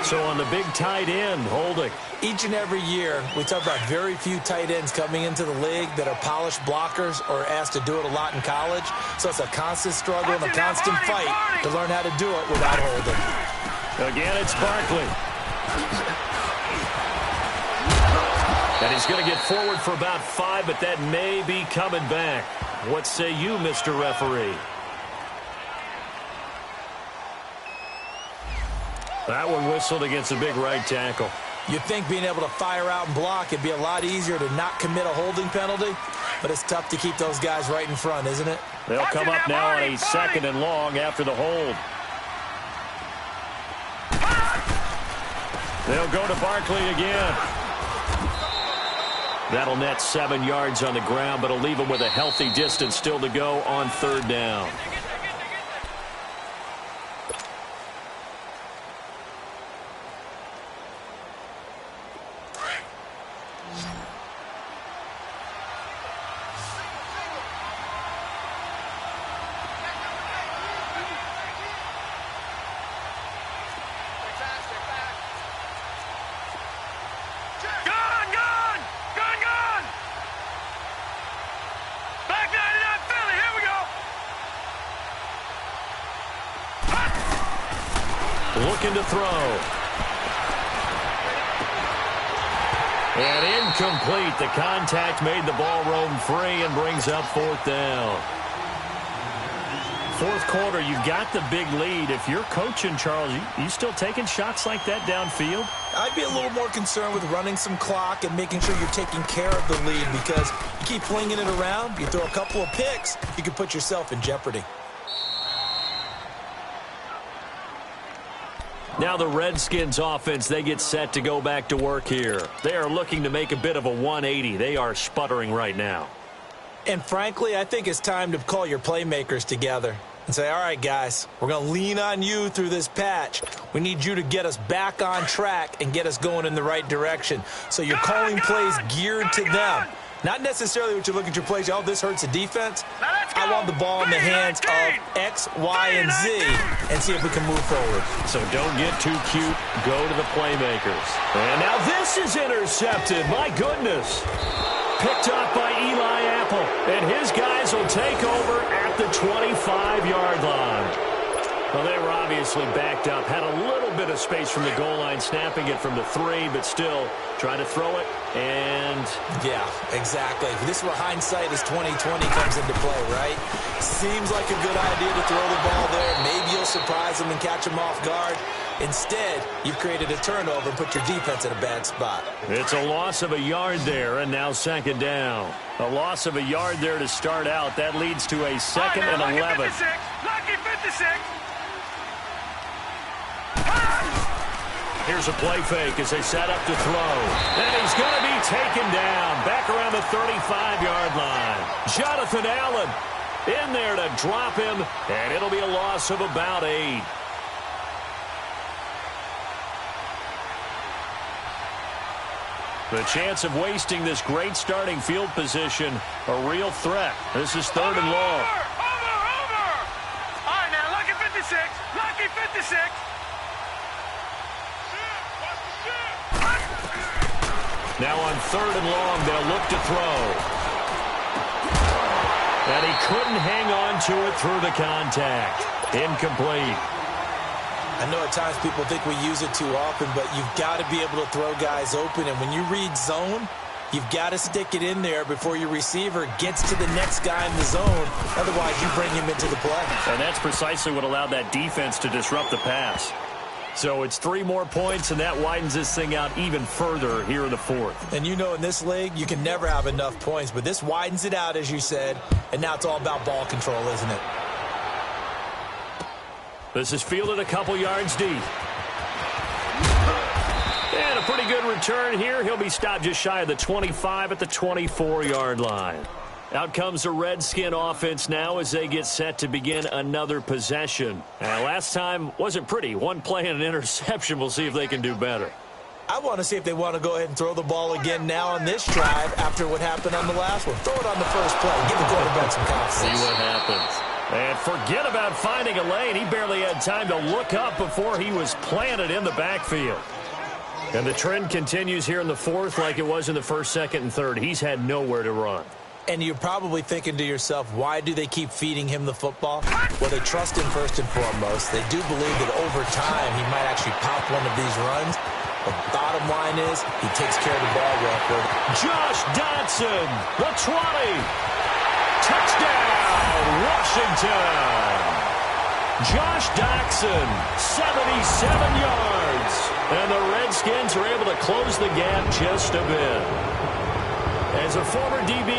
So on the big tight end, holding. Each and every year, we talk about very few tight ends coming into the league that are polished blockers or asked to do it a lot in college. So it's a constant struggle and a constant fight to learn how to do it without holding. Again, it's Barkley. And he's going to get forward for about 5, but that may be coming back. What say you, Mr. Referee? That one whistled against a big right tackle. You'd think being able to fire out and block, it'd be a lot easier to not commit a holding penalty, but it's tough to keep those guys right in front, isn't it? They'll come up now on a 2nd and long after the hold. They'll go to Barkley again. That'll net 7 yards on the ground, but it'll leave them with a healthy distance still to go on 3rd down. Looking to throw. And incomplete. The contact made the ball roam free and brings up 4th down. 4th quarter, you got the big lead. If you're coaching, Charles, you still taking shots like that downfield? I'd be a little more concerned with running some clock and making sure you're taking care of the lead, because you keep flinging it around, you throw a couple of picks, you can put yourself in jeopardy. Now the Redskins offense, they get set to go back to work here. They are looking to make a bit of a 180. They are sputtering right now. And frankly, I think it's time to call your playmakers together and say, all right, guys, we're going to lean on you through this patch. We need you to get us back on track and get us going in the right direction. So you're calling plays geared to them. Not necessarily what you look at your plays, oh, this hurts the defense. I want the ball in the hands of X, Y, and Z and see if we can move forward. So don't get too cute. Go to the playmakers. And now this is intercepted. My goodness. Picked up by Eli Apple. And his guys will take over at the 25-yard line. Well, they were obviously backed up. Had a little bit of space from the goal line, snapping it from the 3, but still trying to throw it. And yeah, exactly. This is where hindsight is 20/20 comes into play, right? Seems like a good idea to throw the ball there. Maybe you'll surprise them and catch them off guard. Instead, you've created a turnover and put your defense in a bad spot. It's a loss of a yard there, and now 2nd down. A loss of a yard there to start out. That leads to a 2nd and 11. Lucky 56. Here's a play fake as they set up to throw. And he's going to be taken down back around the 35-yard line. Jonathan Allen in there to drop him, and it'll be a loss of about 8. The chance of wasting this great starting field position, a real threat. This is 3rd and long. Over. All right, now, lucky 56. Lucky 56. Now on 3rd and long, they'll look to throw. And he couldn't hang on to it through the contact. Incomplete. I know at times people think we use it too often, but you've got to be able to throw guys open. And when you read zone, you've got to stick it in there before your receiver gets to the next guy in the zone. Otherwise, you bring him into the play. And that's precisely what allowed that defense to disrupt the pass. So it's 3 more points, and that widens this thing out even further here in the 4th. And you know in this league, you can never have enough points, but this widens it out, as you said, and now it's all about ball control, isn't it? This is fielded a couple yards deep. And a pretty good return here. He'll be stopped just shy of the 25 at the 24-yard line. Out comes the Redskin offense now as they get set to begin another possession. Last time wasn't pretty. 1 play and an interception. We'll see if they can do better. I want to see if they want to go ahead and throw the ball again now on this drive after what happened on the last one. Throw it on the first play. Give the quarterback some confidence. See what happens. And forget about finding a lane. He barely had time to look up before he was planted in the backfield. And the trend continues here in the 4th like it was in the 1st, 2nd, and 3rd. He's had nowhere to run. And you're probably thinking to yourself, why do they keep feeding him the football? Well, they trust him first and foremost. They do believe that over time he might actually pop one of these runs. The bottom line is he takes care of the ball well. Josh Dotson, the 20. Touchdown, Washington. Josh Doctson, 77 yards. And the Redskins are able to close the gap just a bit. As a former DB,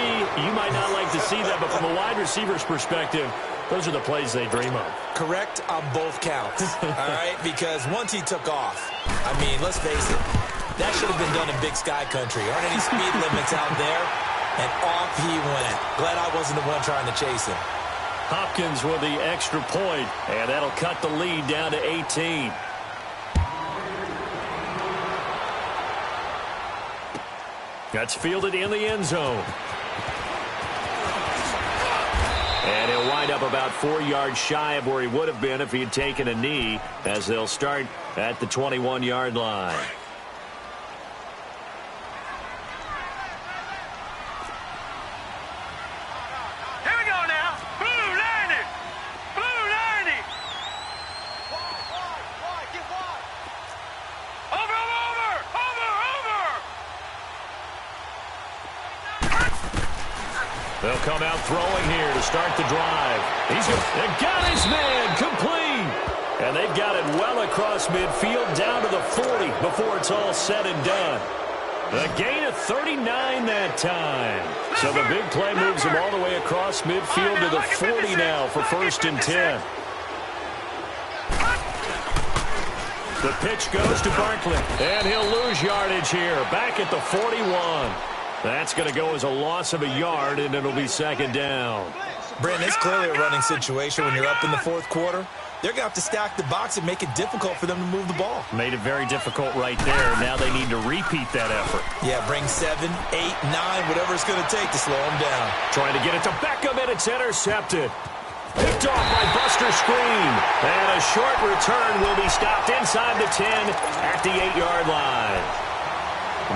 you might not like to see that, but from a wide receiver's perspective, those are the plays they dream of. Correct on both counts, all right? Because once he took off, I mean, let's face it, that should have been done in Big Sky Country. Aren't any speed limits out there? And off he went. Glad I wasn't the one trying to chase him. Hopkins with the extra point, and that'll cut the lead down to 18. That's fielded in the end zone. And he'll wind up about 4 yards shy of where he would have been if he had taken a knee, as they'll start at the 21-yard line. Here we go now. Blue 90. Blue 90. Wide. Get wide. Over. They'll come out throwing here to start the drive. They've got his man complete. And they've got it well across midfield down to the 40 before it's all said and done. A gain of 39 that time. So the big play moves him all the way across midfield to the 40 now for 1st and 10. The pitch goes to Barkley. And he'll lose yardage here. Back at the 41. That's going to go as a loss of a yard, and it'll be 2nd down. Brandon, it's clearly a running situation when you're up in the 4th quarter. They're going to have to stack the box and make it difficult for them to move the ball. Made it very difficult right there. Now they need to repeat that effort. Yeah, bring 7, 8, 9, whatever it's going to take to slow them down. Trying to get it to Beckham, and it's intercepted. Picked off by Buster Screen. And a short return will be stopped inside the 10 at the 8-yard line.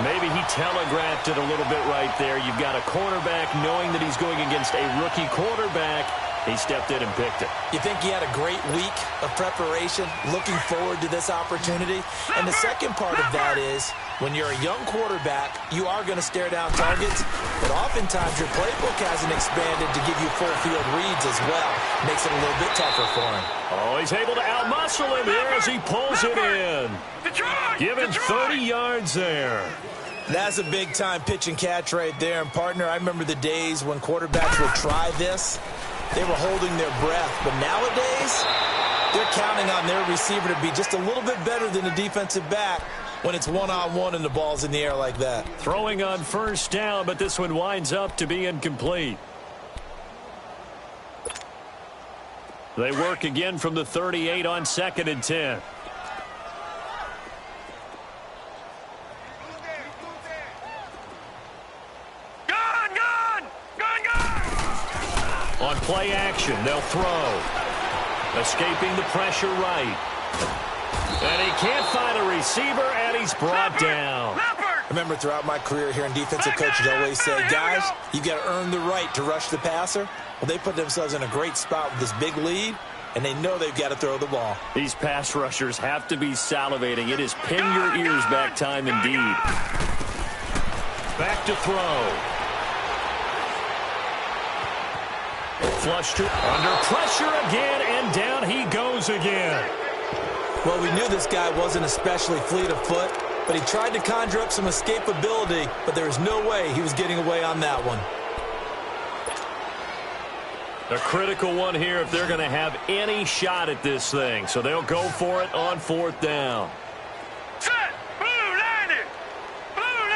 Maybe he telegraphed it a little bit right there. You've got a cornerback knowing that he's going against a rookie quarterback. He stepped in and picked it. You think he had a great week of preparation, looking forward to this opportunity? And the second part of that is, when you're a young quarterback, you are going to stare down targets, but oftentimes your playbook hasn't expanded to give you full field reads as well. Makes it a little bit tougher for him. Oh, he's able to outmuscle him here as he pulls it in. Given 30 yards there. That's a big-time pitch and catch right there. And, partner, I remember the days when quarterbacks would try this. They were holding their breath. But nowadays, they're counting on their receiver to be just a little bit better than the defensive back when it's one-on-one and the ball's in the air like that. Throwing on 1st down, but this one winds up to be incomplete. They work again from the 38 on 2nd and 10. On play action, they'll throw. Escaping the pressure right. And he can't find a receiver, and he's brought down. I remember throughout my career hearing defensive coaches always say, guys, you've got to earn the right to rush the passer. Well, they put themselves in a great spot with this big lead, and they know they've got to throw the ball. These pass rushers have to be salivating. It is pin your ears back time indeed. Back to throw. Flushed it under pressure again, and down he goes again. Well, we knew this guy wasn't especially fleet of foot, but he tried to conjure up some escapability, but there was no way he was getting away on that one. A critical one here if they're going to have any shot at this thing. So they'll go for it on 4th down. Set. Blue 90. Blue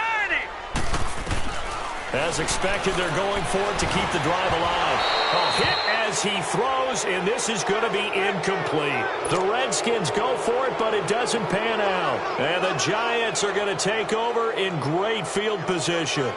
90. As expected, they're going for it to keep the drive alive. A hit as he throws, and this is going to be incomplete. The Redskins go for it, but it doesn't pan out. And the Giants are going to take over in great field position.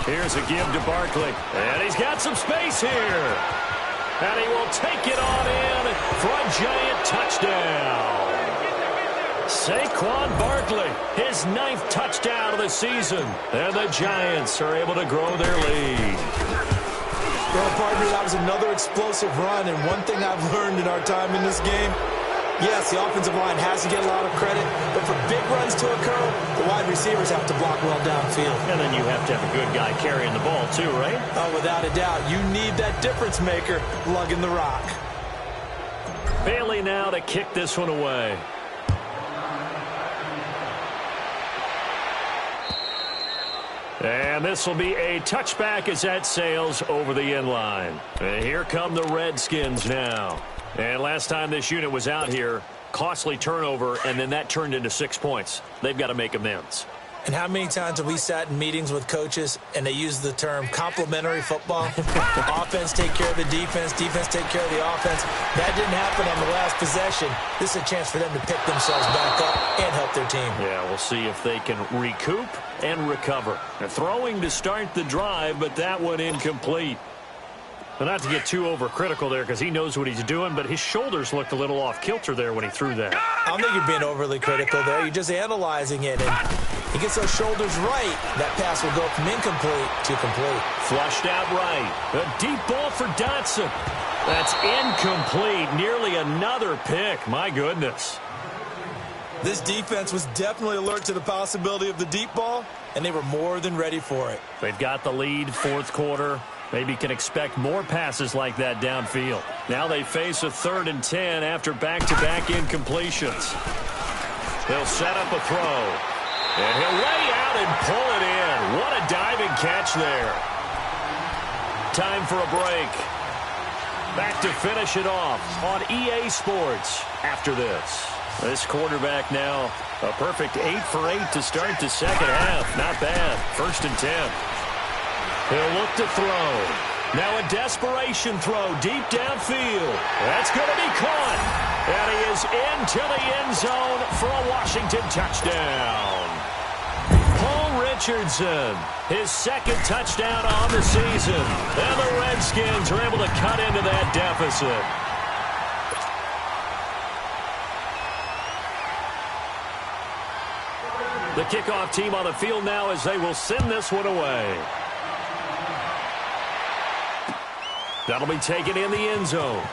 Here's a give to Barkley. And he's got some space here. And he will take it on in for a Giant touchdown. Saquon Barkley, his 9th touchdown of the season. And the Giants are able to grow their lead. Well, partner, that was another explosive run. And one thing I've learned in our time in this game, Yes, the offensive line has to get a lot of credit, but for big runs to occur, the wide receivers have to block well downfield. And then you have to have a good guy carrying the ball too, right? Oh, without a doubt. You need that difference maker lugging the rock. Bailey now to kick this one away. And this will be a touchback as that sails over the end line. And here come the Redskins now. And last time this unit was out here, costly turnover, and then that turned into 6 points. They've got to make amends. And how many times have we sat in meetings with coaches and they use the term complementary football? Offense take care of the defense, defense take care of the offense. That didn't happen on the last possession. This is a chance for them to pick themselves back up and help their team. Yeah, we'll see if they can recoup and recover. They're throwing to start the drive, but that one incomplete. But not to get too overcritical there because he knows what he's doing, but his shoulders looked a little off kilter there when he threw that. I don't think you're being overly critical there. You're just analyzing it. And he gets those shoulders right. That pass will go from incomplete to complete. Flushed out right. A deep ball for Dotson. That's incomplete. Nearly another pick. My goodness. This defense was definitely alert to the possibility of the deep ball, and they were more than ready for it. They've got the lead, fourth quarter. Maybe can expect more passes like that downfield. Now they face a 3rd and 10 after back-to-back incompletions. They'll set up a throw. And he'll lay out and pull it in. What a diving catch there. Time for a break. Back to finish it off on EA Sports after this. This quarterback now a perfect 8 for 8 to start the second half. Not bad. 1st and 10. He'll look to throw. Now a desperation throw deep downfield. That's going to be caught. And he is into the end zone for a Washington touchdown. Paul Richardson, his 2nd touchdown on the season. And the Redskins are able to cut into that deficit. The kickoff team on the field now as they will send this one away. That'll be taken in the end zone.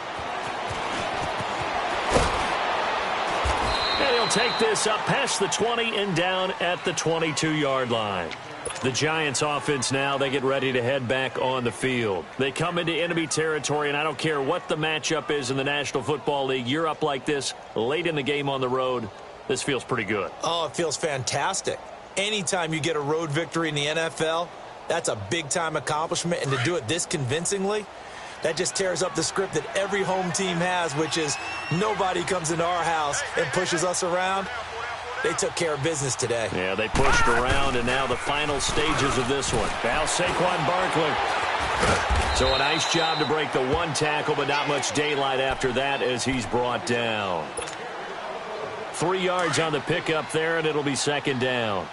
And he'll take this up past the 20 and down at the 22-yard line. The Giants offense now, they get ready to head back on the field. They come into enemy territory, and I don't care what the matchup is in the National Football League. You're up like this late in the game on the road. This feels pretty good. Oh, it feels fantastic. Anytime you get a road victory in the NFL, that's a big-time accomplishment, and to do it this convincingly, that just tears up the script that every home team has, which is nobody comes into our house and pushes us around. They took care of business today. Yeah, they pushed around, and now the final stages of this one. Now Saquon Barkley. So a nice job to break the one tackle, but not much daylight after that as he's brought down. 3 yards on the pickup there, and it'll be 2nd down.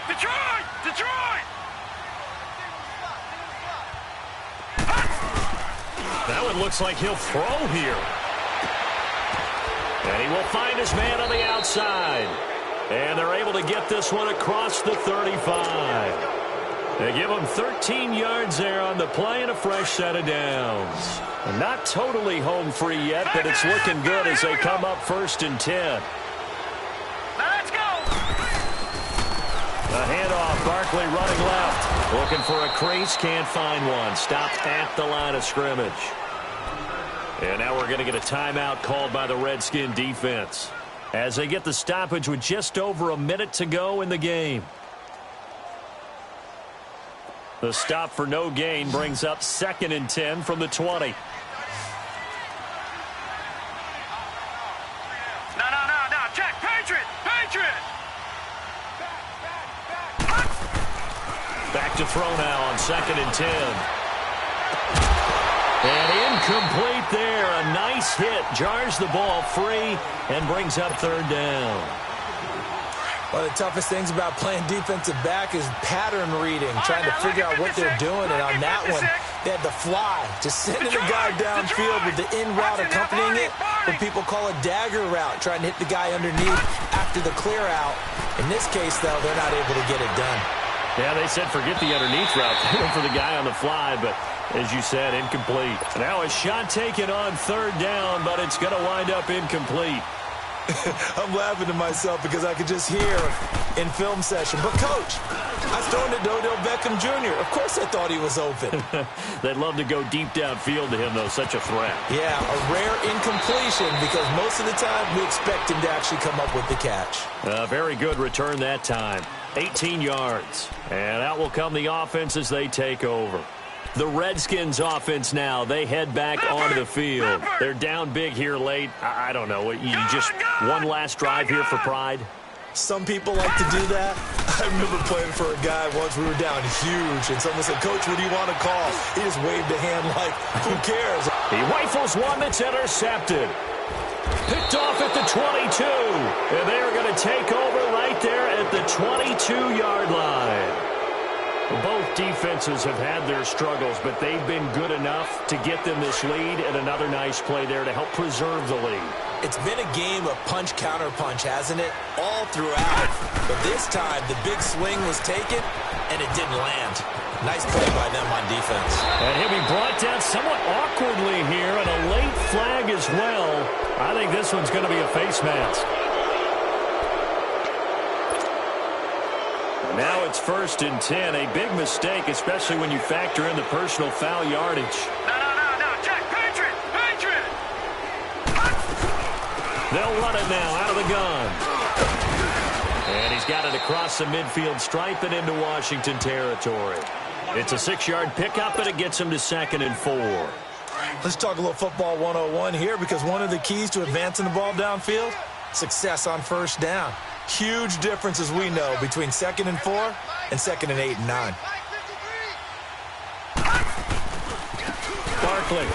Detroit! Detroit! That one looks like he'll throw here. And he will find his man on the outside. And they're able to get this one across the 35. They give him 13 yards there on the play and a fresh set of downs. Not totally home free yet, but it's looking good as they come up 1st and 10. Let's go! A handoff, Barkley running left. Looking for a crease, can't find one. Stopped at the line of scrimmage. And now we're going to get a timeout called by the Redskin defense as they get the stoppage with just over a minute to go in the game. The stop for no gain brings up 2nd and 10 from the 20. No, check, Patriot! Back to throw now on 2nd and 10. And incomplete there. A nice hit. Jars the ball free and brings up 3rd down. One of the toughest things about playing defensive back is pattern reading, trying to figure out what they're doing. And on that one, they had the fly, just sending the guy downfield with the in route accompanying it, what people call a dagger route, trying to hit the guy underneath after the clear out. In this case, though, they're not able to get it done. Yeah, they said forget the underneath route. They went for the guy on the fly, but As you said, incomplete. Now a shot taken on third down, but it's going to wind up incomplete. I'm laughing to myself because I could just hear in film session, but Coach, I was throwing to Odell Beckham Jr. Of course I thought he was open. They'd love to go deep downfield to him, though. Such a threat. Yeah, a rare incompletion because most of the time we expect him to actually come up with the catch. Very good return that time. 18 yards. And out will come the offense as they take over. The Redskins offense now, they head back onto the field. They're down big here late. I don't know. You just one last drive here for pride? Some people like to do that. I remember playing for a guy once. We were down huge, and someone said, Coach, what do you want to call? He just waved a hand like, who cares? He rifles one that's intercepted. Picked off at the 22. And they are going to take over right there at the 22-yard line. Both defenses have had their struggles, but they've been good enough to get them this lead, and another nice play there to help preserve the lead. It's been a game of punch-counter-punch, hasn't it? All throughout. But this time, the big swing was taken, and it didn't land. Nice play by them on defense. And he'll be brought down somewhat awkwardly here, and a late flag as well. I think this one's going to be a face mask. Now it's 1st and 10. A big mistake, especially when you factor in the personal foul yardage. No, Jack, Patriot! They'll run it now out of the gun. And he's got it across the midfield stripe and into Washington territory. It's a 6-yard pickup, and it gets him to 2nd and 4. Let's talk a little football 101 here, because one of the keys to advancing the ball downfield, success on first down. Huge difference, as we know, between 2nd and 4 and 2nd and 8 and 9. Barkley.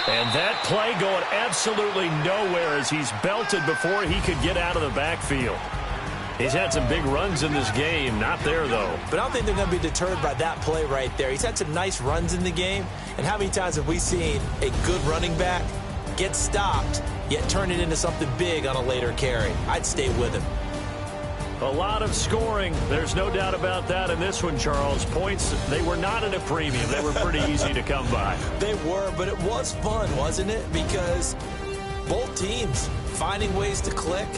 And that play going absolutely nowhere as he's belted before he could get out of the backfield. He's had some big runs in this game. Not there, though. But I don't think they're going to be deterred by that play right there. He's had some nice runs in the game. And how many times have we seen a good running back get stopped, yet turn it into something big on a later carry? I'd stay with him. A lot of scoring. There's no doubt about that in this one, Charles. Points, they were not at a premium. They were pretty easy to come by. They were, but it was fun, wasn't it? Because both teams finding ways to click.